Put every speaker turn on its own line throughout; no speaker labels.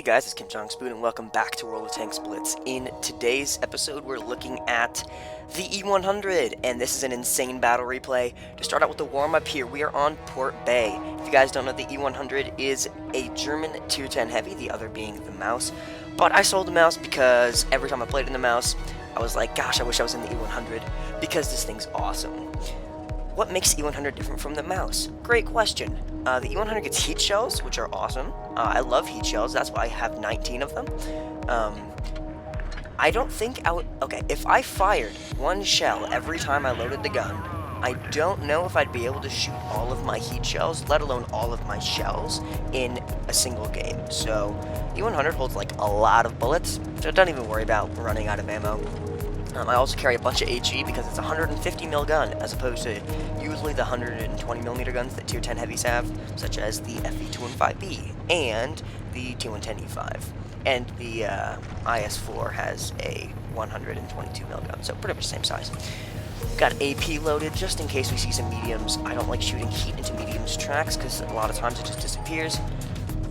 guys, it's Spoon, and welcome back to World of Tanks Blitz. In today's episode, we're looking at the E-100, and this is an insane battle replay. To start out with the warm-up here, we are on Port Bay. If you guys don't know, the E-100 is a German Tier 10 heavy, the other being the mouse. But I sold the mouse because every time I played in the mouse, I was like, gosh, I wish I was in the E-100, because this thing's awesome. What makes E-100 different from the mouse? Great question. The E-100 gets heat shells, which are awesome. I love heat shells, that's why I have 19 of them. I don't think I would... Okay, if I fired one shell every time I loaded the gun, I don't know if I'd be able to shoot all of my heat shells, let alone all of my shells, in a single game. So, E-100 holds like a lot of bullets, so don't even worry about running out of ammo. I also carry a bunch of HE because it's a 150 mil gun, as opposed to usually the 120 millimeter guns that Tier 10 heavies have, such as the FE215B and the T110E5. And the IS-4 has a 122 mil gun, so pretty much the same size. Got AP loaded just in case we see some mediums. I don't like shooting heat into mediums tracks because a lot of times it just disappears.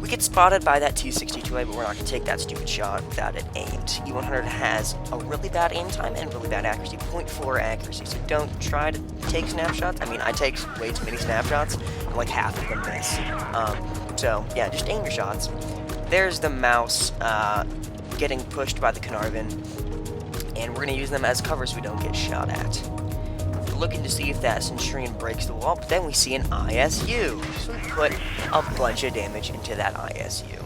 We get spotted by that T62A, but we're not going to take that stupid shot without it aimed. E-100 has a really bad aim time and really bad accuracy, 0.4 accuracy, so don't try to take snapshots. I mean, I take way too many snapshots, and like half of them miss. So, yeah, just aim your shots. There's the mouse getting pushed by the Carnarvon, and we're going to use them as cover so we don't get shot at. Looking to see if that Centurion breaks the wall, but then we see an ISU. So we put a bunch of damage into that ISU.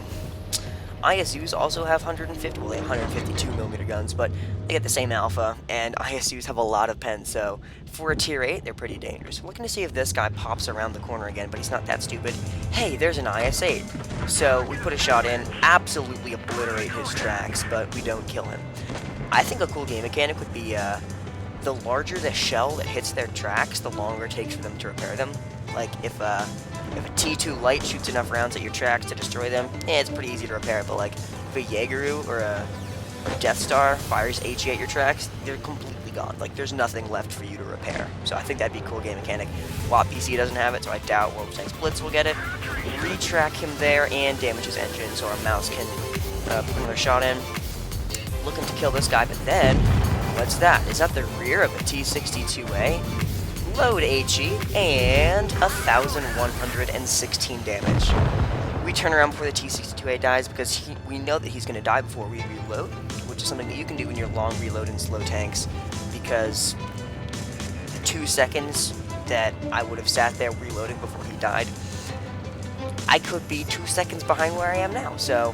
ISUs also have 150, well, they have 152 millimeter guns, but they get the same alpha, and ISUs have a lot of pen, so for a tier 8, they're pretty dangerous. Looking to see if this guy pops around the corner again, but he's not that stupid. Hey, there's an IS-8. So we put a shot in, absolutely obliterate his tracks, but we don't kill him. I think a cool game mechanic would be, the larger the shell that hits their tracks, the longer it takes for them to repair them. Like, if a T2 light shoots enough rounds at your tracks to destroy them, it's pretty easy to repair, but like, if a Jaegeru or a Death Star fires HE at your tracks, they're completely gone. Like, there's nothing left for you to repair. So I think that'd be a cool game mechanic. WoTeam doesn't have it, so I doubt World of Tanks Blitz will get it. Retrack him there and damage his engine so our mouse can put another shot in. Looking to kill this guy, but then... what's that? Is that the rear of a T62A? Load HE, and 1,116 damage. We turn around before the T62A dies because we know that he's going to die before we reload, which is something that you can do when you're long reload in slow tanks, because the 2 seconds that I would have sat there reloading before he died, I could be 2 seconds behind where I am now, so...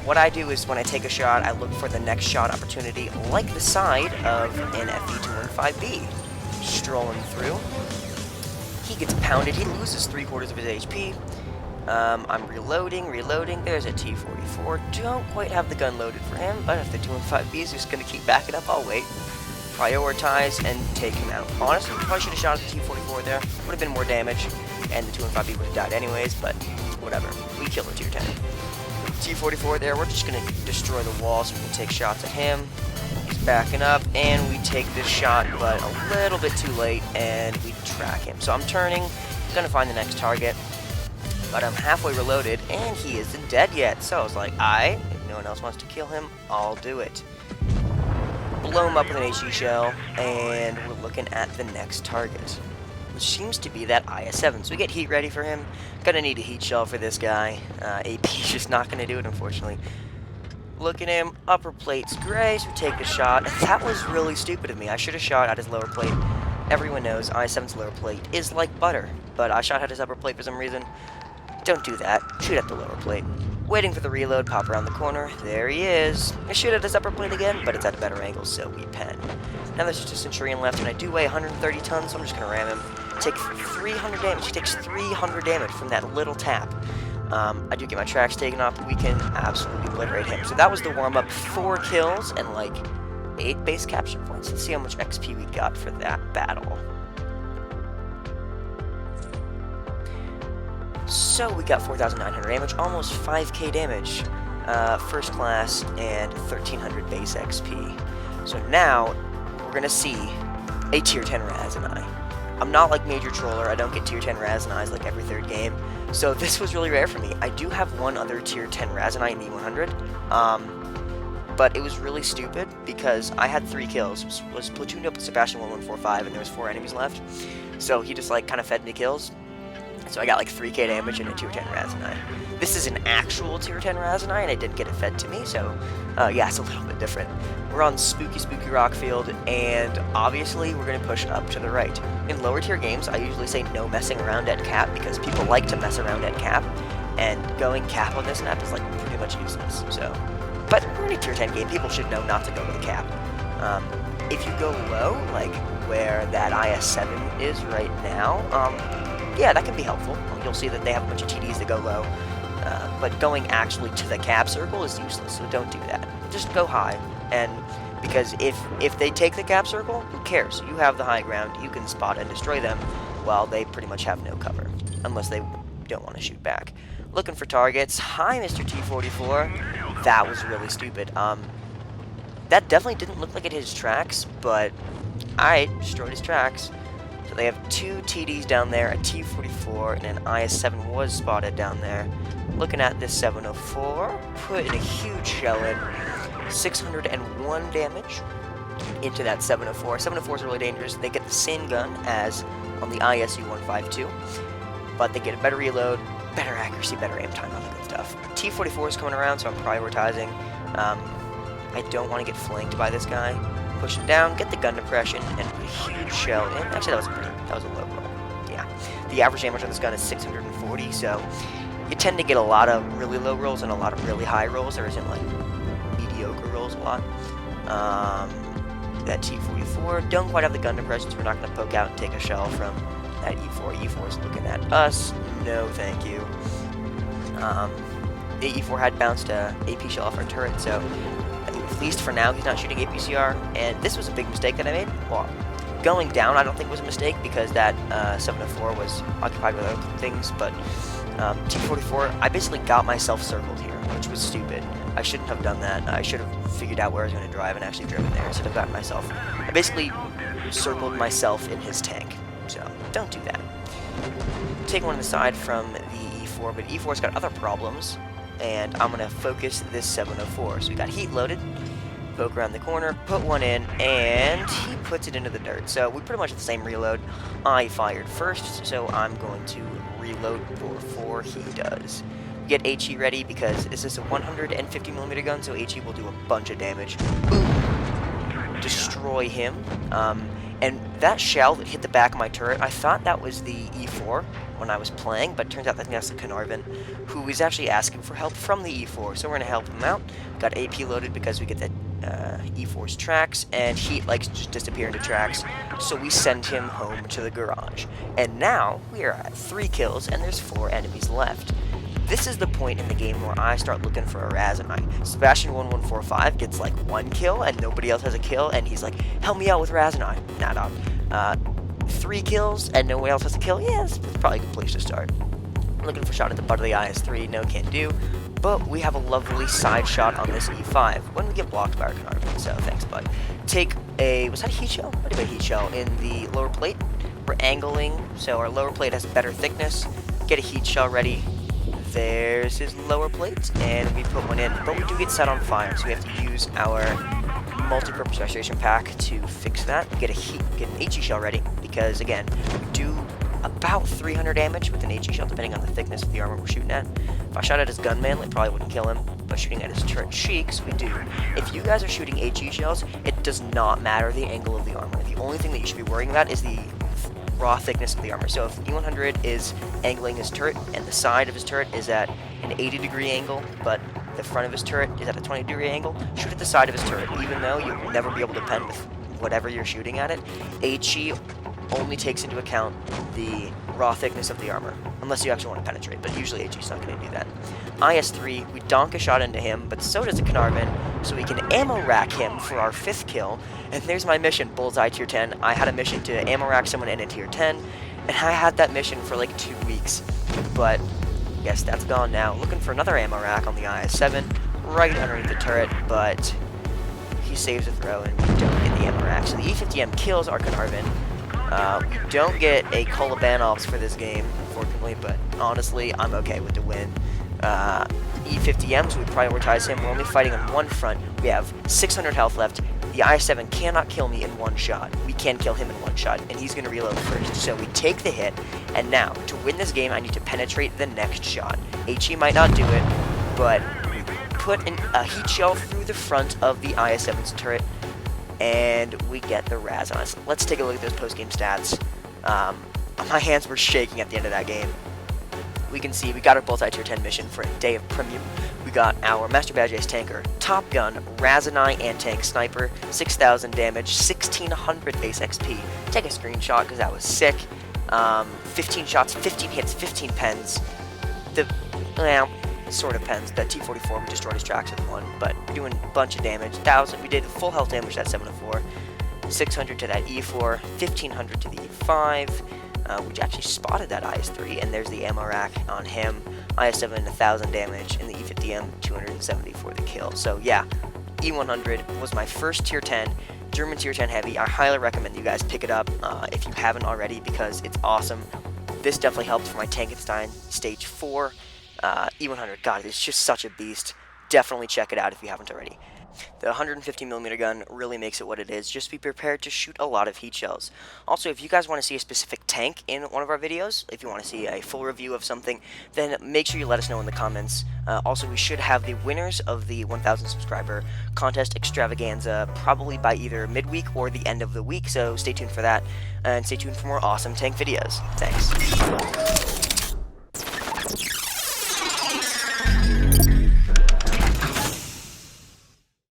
what I do is when I take a shot, I look for the next shot opportunity, like the side of an FE215B. Strolling through. He gets pounded. He loses 3/4 of his HP. I'm reloading. There's a T44. Don't quite have the gun loaded for him, but if the 215B is just going to keep backing up, I'll wait. Prioritize and take him out. Honestly, probably should have shot at the T44 there. Would have been more damage, and the 215B would have died anyways, but whatever. We killed the Tier 10. T44 there, we're just going to destroy the wall so we can take shots at him. He's backing up, and we take this shot, but a little bit too late, and we track him. So I'm turning, going to find the next target, but I'm halfway reloaded, and he isn't dead yet. So I was like, if no one else wants to kill him, I'll do it. Blow him up with an HE shell, and we're looking at the next target, which seems to be that IS-7. So we get heat ready for him. Gonna need a heat shell for this guy. AP's just not gonna do it, unfortunately. Look at him, upper plate's gray, so we take the shot. That was really stupid of me. I should have shot at his lower plate. Everyone knows IS-7's lower plate is like butter, but I shot at his upper plate for some reason. Don't do that. Shoot at the lower plate. Waiting for the reload, pop around the corner. There he is. I shoot at his upper plate again, but it's at a better angle, so we pen. Now there's just a Centurion left, and I do weigh 130 tons, so I'm just gonna ram him. Take 300 damage. He takes 300 damage from that little tap. I do get my tracks taken off, but we can absolutely obliterate him. So that was the warm-up. 4 kills and like 8 base capture points. Let's see how much XP we got for that battle. So we got 4,900 damage, almost 5k damage, first class, and 1,300 base XP. So now we're gonna see a tier 10 Raseiniai. I'm not like Major Troller, I don't get tier 10 Raseiniai like every third game, so this was really rare for me. I do have one other tier 10 Raseiniai in the E-100, but it was really stupid because I had 3 kills, was platooned up with Sebastian 1145 and there was 4 enemies left, so he just like kind of fed me kills, so I got like 3k damage in a tier 10 Raseiniai. This is an actual tier 10 Raseiniai and I didn't get it fed to me, so yeah, it's a little bit different. We're on spooky rock field, and obviously we're going to push up to the right. In lower tier games, I usually say no messing around at cap because people like to mess around at cap, and going cap on this map is like pretty much useless. So, but we're in a tier 10 game, people should know not to go to the cap. If you go low, like where that IS-7 is right now, yeah, that can be helpful. You'll see that they have a bunch of TDs that go low, but going actually to the cap circle is useless, so don't do that. Just go high. And because if they take the cap circle, who cares? You have the high ground, you can spot and destroy them, while they pretty much have no cover, unless they don't want to shoot back. Looking for targets. Hi, Mr. T-44. That was really stupid. That definitely didn't look like it hit his tracks, but I destroyed his tracks. So they have 2 TDs down there, a T-44, and an IS-7 was spotted down there. Looking at this 704, putting a huge shell in. 601 damage into that 704. 704 is really dangerous. They get the same gun as on the ISU-152, but they get a better reload, better accuracy, better aim time, all that good stuff. T-44 is coming around, so I'm prioritizing. I don't want to get flanked by this guy. Push him down, get the gun depression, and put a huge shell in. Actually, that was a low roll. Yeah. The average damage on this gun is 640, so you tend to get a lot of really low rolls and a lot of really high rolls. There isn't like mediocre rolls a lot. That T-44 don't quite have the gun depression, so we're not going to poke out and take a shell from that E4. E4 is looking at us. No, thank you. The E4 had bounced a AP shell off our turret, so at least for now he's not shooting APCR, and this was a big mistake that I made. Well, going down I don't think was a mistake because that 704 was occupied with other things, but T-44, I basically got myself circled here, which was stupid. I shouldn't have done that. I should have figured out where I was going to drive and actually driven there instead of gotten myself. I basically circled myself in his tank, so don't do that. Take one aside from the E4, but E4's got other problems, and I'm going to focus this 704. So we got heat loaded, poke around the corner, put one in, and he puts it into the dirt. So we pretty much have the same reload. I fired first, so I'm going to reload before he does. Get HE ready because this is a 150mm gun, so HE will do a bunch of damage. Boom! Destroy him. And that shell that hit the back of my turret, I thought that was the E4 when I was playing, but turns out that that's the Carnarvon, who is actually asking for help from the E4, so we're going to help him out. Got AP loaded because we get the E4's tracks, and heat likes to just disappear into tracks, so we send him home to the garage. And now, we are at 3 kills, and there's 4 enemies left. This is the point in the game where I start looking for a Raseiniai. Sebastian 1145 gets like 1 kill and nobody else has a kill, and he's like, help me out with Raseiniai. Nah, dog. 3 kills and no one else has a kill? Yeah, it's probably a good place to start. Looking for a shot at the butt of the IS-3, no, can't do. But we have a lovely side shot on this E5 when we get blocked by our Carnarvon, so thanks, bud. Take a, was that a heat shell? What about a heat shell in the lower plate? We're angling, so our lower plate has better thickness. Get a heat shell ready. There's his lower plate, and we put one in, but we do get set on fire, so we have to use our multi-purpose restoration pack to fix that. Get an HE shell ready, because again, we do about 300 damage with an HE shell, depending on the thickness of the armor we're shooting at. If I shot at his gunman, it probably wouldn't kill him, but shooting at his turret cheeks, we do. If you guys are shooting HE shells, it does not matter the angle of the armor. The only thing that you should be worrying about is the raw thickness of the armor. So if E-100 is angling his turret and the side of his turret is at an 80-degree angle, but the front of his turret is at a 20-degree angle, shoot at the side of his turret, even though you'll never be able to pen with whatever you're shooting at it. HE only takes into account the raw thickness of the armor, unless you actually want to penetrate, but usually HE's not going to do that. IS-3, we donk a shot into him, but so does the Carnarvon, so we can ammo rack him for our 5th kill, and there's my mission, Bullseye Tier 10. I had a mission to ammo rack someone in a Tier 10, and I had that mission for like 2 weeks, but yes, that's gone now. Looking for another ammo rack on the IS-7, right underneath the turret, but he saves a throw and we don't get the ammo rack, so the E-50M kills our Carnarvon. We don't get a Kolobanovs for this game, unfortunately, but honestly, I'm okay with the win. E-50Ms, we prioritize him. We're only fighting on one front. We have 600 health left. The I-7 cannot kill me in one shot. We can kill him in one shot, and he's going to reload first. So we take the hit, and now, to win this game, I need to penetrate the next shot. HE might not do it, but we put a heat shell through the front of the I-7's turret, and we get the Raz on us. Let's take a look at those post-game stats. My hands were shaking at the end of that game. We can see we got our Bullseye Tier 10 mission for a day of premium. We got our Master Badge Ace Tanker, Top Gun, Raseiniai, and Tank Sniper, 6,000 damage, 1,600 base XP. Take a screenshot because that was sick. 15 shots, 15 hits, 15 pens. Sort of pens. That T-44, we destroyed his tracks with one, but we're doing a bunch of damage. 1,000, we did full health damage to that 704. 600 to that E4, 1,500 to the E5. We actually spotted that IS-3, and there's the ammo rack on him. IS-7, 1,000 damage, and the E-50M, 270 for the kill. So yeah, E-100 was my first Tier 10, German Tier 10 heavy. I highly recommend you guys pick it up if you haven't already, because it's awesome. This definitely helped for my Tankenstein Stage 4. E-100, God, it's just such a beast. Definitely check it out if you haven't already. The 150mm gun really makes it what it is. Just be prepared to shoot a lot of heat shells. Also, if you guys want to see a specific tank in one of our videos, if you want to see a full review of something, then make sure you let us know in the comments. Also, we should have the winners of the 1,000 subscriber contest extravaganza probably by either midweek or the end of the week, so stay tuned for that, and stay tuned for more awesome tank videos. Thanks.